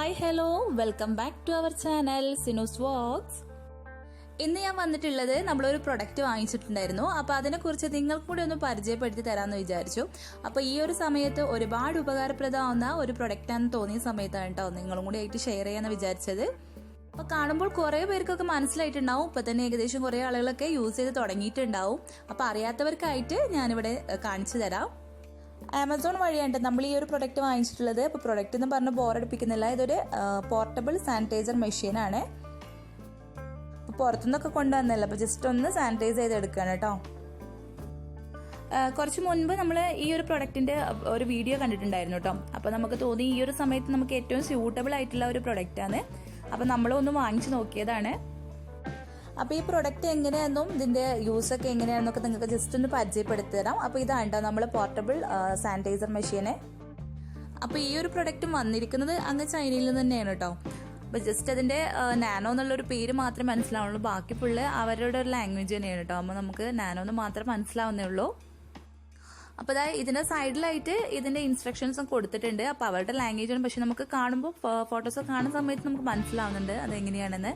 Hi, hello, welcome back to our channel SinusVOX. ഇന്ന് ഞാൻ വന്നിട്ടുള്ളത് നമ്മളൊരു പ്രൊഡക്റ്റ് വാങ്ങിച്ചിട്ടുണ്ടായിരുന്നു. അപ്പോൾ അതിനെക്കുറിച്ച് നിങ്ങൾക്ക് കൂടി ഒന്ന് പരിചയപ്പെടുത്തി തരാമെന്ന് വിചാരിച്ചു. അപ്പോൾ ഈ ഒരു സമയത്ത് ഒരുപാട് ഉപകാരപ്രദമാവുന്ന ഒരു പ്രൊഡക്റ്റാണെന്ന് തോന്നിയ സമയത്താണ് കേട്ടോ നിങ്ങളും കൂടി ആയിട്ട് ഷെയർ ചെയ്യാമെന്ന് വിചാരിച്ചത്. അപ്പോൾ കാണുമ്പോൾ കുറേ പേർക്കൊക്കെ മനസ്സിലായിട്ടുണ്ടാവും. ഇപ്പോൾ തന്നെ ഏകദേശം കുറേ ആളുകളൊക്കെ യൂസ് ചെയ്ത് തുടങ്ങിയിട്ടുണ്ടാവും. അപ്പോൾ അറിയാത്തവർക്കായിട്ട് ഞാനിവിടെ കാണിച്ചു തരാം. ആമസോൺ വഴിയാണ് നമ്മൾ ഈ ഒരു പ്രൊഡക്റ്റ് വാങ്ങിച്ചിട്ടുള്ളത്. അപ്പോൾ പ്രൊഡക്റ്റ് എന്ന് പറഞ്ഞ് ബോറടിപ്പിക്കുന്നില്ല. ഇതൊരു പോർട്ടബിൾ സാനിറ്റൈസർ മെഷീനാണ്. അപ്പോൾ പുറത്തുനിന്നൊക്കെ കൊണ്ടുവന്നല്ല, അപ്പോൾ ജസ്റ്റ് ഒന്ന് സാനിറ്റൈസ് ചെയ്തെടുക്കുകയാണ് കേട്ടോ. കുറച്ച് മുൻപ് നമ്മൾ ഈ ഒരു പ്രൊഡക്റ്റിൻ്റെ ഒരു വീഡിയോ കണ്ടിട്ടുണ്ടായിരുന്നു കേട്ടോ. അപ്പോൾ നമുക്ക് തോന്നി ഈ ഒരു സമയത്ത് നമുക്ക് ഏറ്റവും സ്യൂട്ടബിൾ ആയിട്ടുള്ള ഒരു പ്രൊഡക്റ്റാണ്. അപ്പോൾ നമ്മളൊന്ന് വാങ്ങിച്ചു നോക്കിയതാണ്. അപ്പോൾ ഈ പ്രൊഡക്റ്റ് എങ്ങനെയാണെന്നും ഇതിൻ്റെ യൂസൊക്കെ എങ്ങനെയാണെന്നൊക്കെ നിങ്ങൾക്ക് ജസ്റ്റ് ഒന്ന് പരിചയപ്പെടുത്തി തരാം. അപ്പോൾ ഇതാണ് കേട്ടോ നമ്മൾ പോർട്ടബിൾ സാനിറ്റൈസർ മെഷീന്. അപ്പോൾ ഈ ഒരു പ്രൊഡക്റ്റും വന്നിരിക്കുന്നത് അങ്ങ് ചൈനയിൽ നിന്ന് തന്നെയാണ് കേട്ടോ. അപ്പോൾ ജസ്റ്റ് അതിൻ്റെ നാനോ എന്നുള്ളൊരു പേര് മാത്രമേ മനസ്സിലാവുള്ളൂ. ബാക്കി ഫുള്ള് അവരുടെ ഒരു ലാംഗ്വേജ് തന്നെയാണ് കേട്ടോ. അപ്പോൾ നമുക്ക് നാനോ എന്ന് മാത്രം മനസ്സിലാവുന്നേ ഉള്ളൂ. അപ്പോൾ അതായത് ഇതിൻ്റെ സൈഡിലായിട്ട് ഇതിൻ്റെ ഇൻസ്ട്രക്ഷൻസും കൊടുത്തിട്ടുണ്ട്. അപ്പോൾ അവരുടെ ലാംഗ്വേജാണ്, പക്ഷെ നമുക്ക് കാണുമ്പോൾ ഫോട്ടോസൊക്കെ കാണുന്ന സമയത്ത് നമുക്ക് മനസ്സിലാവുന്നുണ്ട് അതെങ്ങനെയാണെന്ന്.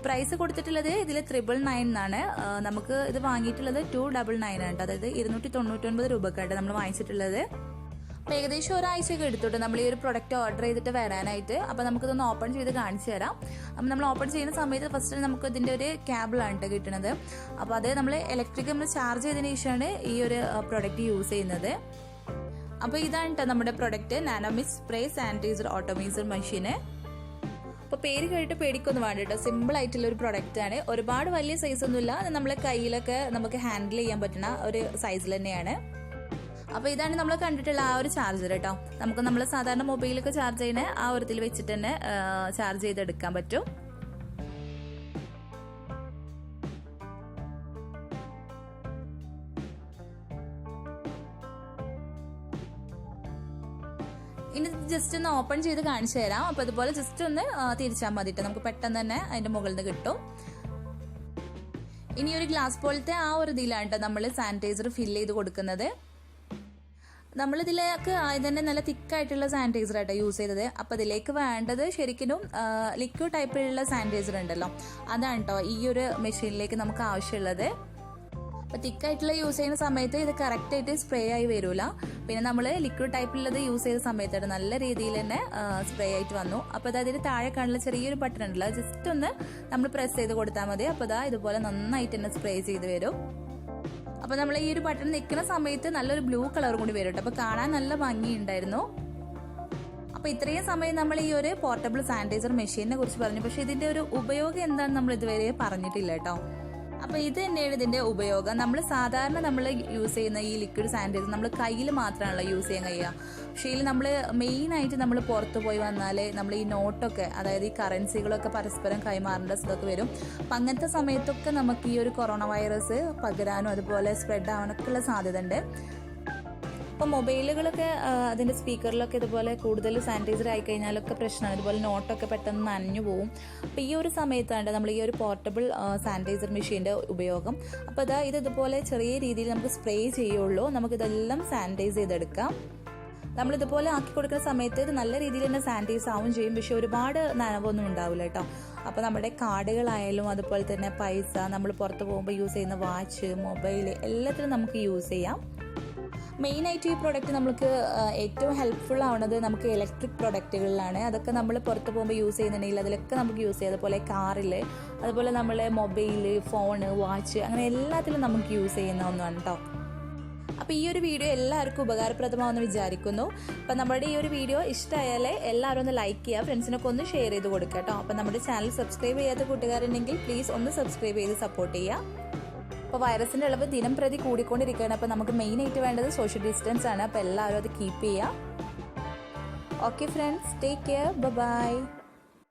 പ്രൈസ് കൊടുത്തിട്ടുള്ളത് ഇതിൽ 999 എന്നാണ്. നമുക്ക് ഇത് വാങ്ങിയിട്ടുള്ളത് 299 ആണ്. അതായത് 299 രൂപക്കായിട്ട് നമ്മൾ വാങ്ങിച്ചിട്ടുള്ളത്. അപ്പോൾ ഏകദേശം ഒരാഴ്ചയൊക്കെ എടുത്തോട്ട് നമ്മൾ ഈ ഒരു പ്രൊഡക്റ്റ് ഓർഡർ ചെയ്തിട്ട് വരാനായിട്ട്. അപ്പോൾ നമുക്കിതൊന്ന് ഓപ്പൺ ചെയ്ത് കാണിച്ചു തരാം. അപ്പോൾ നമ്മൾ ഓപ്പൺ ചെയ്യുന്ന സമയത്ത് ഫസ്റ്റ് നമുക്ക് ഇതിൻ്റെ ഒരു കേബിളാണ് കിട്ടുന്നത്. അപ്പോൾ അത് നമ്മൾ ഇലക്ട്രിക് നമ്മൾ ചാർജ് ചെയ്തതിന് ശേഷമാണ് ഈ ഒരു പ്രൊഡക്റ്റ് യൂസ് ചെയ്യുന്നത്. അപ്പോൾ ഇതാണ് കേട്ടോ നമ്മുടെ product, nano mist spray sanitiser atomiser മെഷീന്. അപ്പോൾ പേര് കേട്ട് പേടിക്കൊന്നും വേണ്ട കേട്ടോ. സിമ്പിൾ ആയിട്ടുള്ള ഒരു പ്രൊഡക്റ്റ് ആണ്. ഒരുപാട് വലിയ സൈസ് ഒന്നുമില്ല, നമ്മളെ കയ്യിലൊക്കെ നമുക്ക് ഹാൻഡിൽ ചെയ്യാൻ പറ്റുന്ന ഒരു സൈസിൽ തന്നെയാണ്. അപ്പോൾ ഇതാണ് നമ്മൾ കണ്ടിട്ടുള്ള ആ ഒരു ചാർജർ കേട്ടോ. നമുക്ക് നമ്മൾ സാധാരണ മൊബൈലൊക്കെ ചാർജ് ചെയ്യുന്ന ആ ഒരു ഇതിൽ വെച്ചിട്ട് തന്നെ ചാർജ് ചെയ്തെടുക്കാൻ പറ്റും. ഇനി ജസ്റ്റ് ഒന്ന് ഓപ്പൺ ചെയ്ത് കാണിച്ചു തരാം. അപ്പോൾ അതുപോലെ ജസ്റ്റ് ഒന്ന് തിരിച്ചാൽ മതിട്ട് നമുക്ക് പെട്ടെന്ന് തന്നെ അതിന്റെ മുകളിൽ നിന്ന് കിട്ടും. ഇനി ഒരു ഗ്ലാസ് പോലത്തെ ആ ഒരു ഇതിലാണ് കേട്ടോ നമ്മൾ സാനിറ്റൈസർ ഫില്ല് ചെയ്ത് കൊടുക്കുന്നത്. നമ്മളിതിലേക്ക് ആദ്യം തന്നെ നല്ല തിക്കായിട്ടുള്ള സാനിറ്റൈസർ ആയിട്ടോ യൂസ് ചെയ്തത്. അപ്പോൾ ഇതിലേക്ക് വേണ്ടത് ശരിക്കും ലിക്വിഡ് ടൈപ്പിലുള്ള സാനിറ്റൈസർ ഉണ്ടല്ലോ, അതാണ് കേട്ടോ ഈ ഒരു മെഷീനിലേക്ക് നമുക്ക് ആവശ്യമുള്ളത്. അപ്പോൾ തിക്കായിട്ടുള്ള യൂസ് ചെയ്യുന്ന സമയത്ത് ഇത് കറക്റ്റായിട്ട് സ്പ്രേ ആയി വരില്ല. പിന്നെ നമ്മൾ ലിക്വിഡ് ടൈപ്പിലുള്ളത് യൂസ് ചെയ്ത സമയത്താണ് നല്ല രീതിയിൽ തന്നെ സ്പ്രേ ആയിട്ട് വന്നു. അപ്പോൾ അതായത് താഴെ കാണുന്ന ചെറിയൊരു ബട്ടൺ ഉണ്ടല്ലോ, ജസ്റ്റ് ഒന്ന് നമ്മൾ പ്രസ് ചെയ്ത് കൊടുത്താൽ മതി. അപ്പോൾ അതാ ഇതുപോലെ നന്നായിട്ട് തന്നെ സ്പ്രേ ചെയ്ത് വരും. അപ്പോൾ നമ്മൾ ഈ ഒരു ബട്ടൺ നിൽക്കുന്ന സമയത്ത് നല്ലൊരു ബ്ലൂ കളർ കൂടി വരും കേട്ടോ. അപ്പോൾ കാണാൻ നല്ല ഭംഗിയുണ്ടായിരുന്നു. അപ്പോൾ ഇത്രയും സമയം നമ്മൾ ഈ ഒരു പോർട്ടബിൾ സാനിറ്റൈസർ മെഷീനെ കുറിച്ച് പറഞ്ഞു, പക്ഷേ ഇതിൻ്റെ ഒരു ഉപയോഗം എന്താണെന്ന് നമ്മൾ ഇതുവരെ പറഞ്ഞിട്ടില്ല കേട്ടോ. അപ്പോൾ ഇത് തന്നെയാണ് ഇതിൻ്റെ ഉപയോഗം. നമ്മൾ സാധാരണ നമ്മൾ യൂസ് ചെയ്യുന്ന ഈ ലിക്വിഡ് സാനിറ്റൈസർ നമ്മൾ കയ്യിൽ മാത്രമാണല്ലോ യൂസ് ചെയ്യാൻ കഴിയുക. പക്ഷേ ഇതിൽ നമ്മൾ മെയിനായിട്ട് നമ്മൾ പുറത്ത് പോയി വന്നാൽ നമ്മൾ ഈ നോട്ടൊക്കെ, അതായത് ഈ കറൻസികളൊക്കെ പരസ്പരം കൈമാറേണ്ട ഇതൊക്കെ വരും. അപ്പം അങ്ങനത്തെ സമയത്തൊക്കെ നമുക്ക് ഈ ഒരു കൊറോണ വൈറസ് പകരാനും അതുപോലെ സ്പ്രെഡ് ആവാനൊക്കെ ഉള്ള സാധ്യത ഉണ്ട്. അപ്പോൾ മൊബൈലുകളൊക്കെ അതിൻ്റെ സ്പീക്കറിലൊക്കെ ഇതുപോലെ കൂടുതൽ സാനിറ്റൈസർ ആയി കഴിഞ്ഞാലൊക്കെ പ്രശ്നമാണ്. ഇതുപോലെ നോട്ടൊക്കെ പെട്ടെന്ന് നനഞ്ഞു പോകും. അപ്പോൾ ഈ ഒരു സമയത്താണ് നമ്മൾ ഈ ഒരു പോർട്ടബിൾ സാനിറ്റൈസർ മെഷീൻ്റെ ഉപയോഗം. അപ്പോൾ ഇത് ഇതുപോലെ ചെറിയ രീതിയിൽ നമുക്ക് സ്പ്രേ ചെയ്യുള്ളൂ. നമുക്കിതെല്ലാം സാനിറ്റൈസ് ചെയ്തെടുക്കാം. നമ്മളിതുപോലെ ആക്കി കൊടുക്കുന്ന സമയത്ത് ഇത് നല്ല രീതിയിൽ തന്നെ സാനിറ്റൈസ് ആവും ചെയ്യും. പക്ഷെ ഒരുപാട് നനവൊന്നും ഉണ്ടാവില്ല കേട്ടോ. അപ്പോൾ നമ്മുടെ കാർഡുകളായാലും അതുപോലെ തന്നെ പൈസ, നമ്മൾ പുറത്ത് പോകുമ്പോൾ യൂസ് ചെയ്യുന്ന വാച്ച്, മൊബൈൽ എല്ലാത്തിനും നമുക്ക് യൂസ് ചെയ്യാം. മെയിനായിട്ട് ഈ പ്രൊഡക്റ്റ് നമുക്ക് ഏറ്റവും ഹെൽപ്ഫുൾ ആവുന്നത് നമുക്ക് ഇലക്ട്രിക് പ്രൊഡക്റ്റുകളിലാണ്. അതൊക്കെ നമ്മൾ പുറത്ത് പോകുമ്പോൾ യൂസ് ചെയ്യുന്നുണ്ടെങ്കിൽ അതിലൊക്കെ നമുക്ക് യൂസ് ചെയ്യാം. അതുപോലെ കാറിൽ, അതുപോലെ നമ്മളെ മൊബൈൽ, ഫോണ്, വാച്ച്, അങ്ങനെ എല്ലാത്തിലും നമുക്ക് യൂസ് ചെയ്യുന്ന ഒന്നാണ് കേട്ടോ. അപ്പോൾ ഈ ഒരു വീഡിയോ എല്ലാവർക്കും ഉപകാരപ്രദമാണെന്ന് വിചാരിക്കുന്നു. അപ്പോൾ നമ്മുടെ ഈ ഒരു വീഡിയോ ഇഷ്ടമായാൽ എല്ലാവരും ഒന്ന് ലൈക്ക് ചെയ്യുക, ഫ്രണ്ട്സിനൊക്കെ ഒന്ന് ഷെയർ ചെയ്ത് കൊടുക്കുക കേട്ടോ. അപ്പോൾ നമ്മുടെ ചാനൽ സബ്സ്ക്രൈബ് ചെയ്യാത്ത കൂട്ടുകാരുണ്ടെങ്കിൽ പ്ലീസ് ഒന്ന് സബ്സ്ക്രൈബ് ചെയ്ത് സപ്പോർട്ട് ചെയ്യുക. അപ്പോൾ വൈറസിൻ്റെ അളവ് ദിനം പ്രതി കൂടിക്കൊണ്ടിരിക്കുകയാണ്. അപ്പോൾ നമുക്ക് മെയിനായിട്ട് വേണ്ടത് സോഷ്യൽ ഡിസ്റ്റൻസ് ആണ്. അപ്പോൾ എല്ലാവരും അത് കീപ്പ് ചെയ്യുക. Okay friends, take care, by.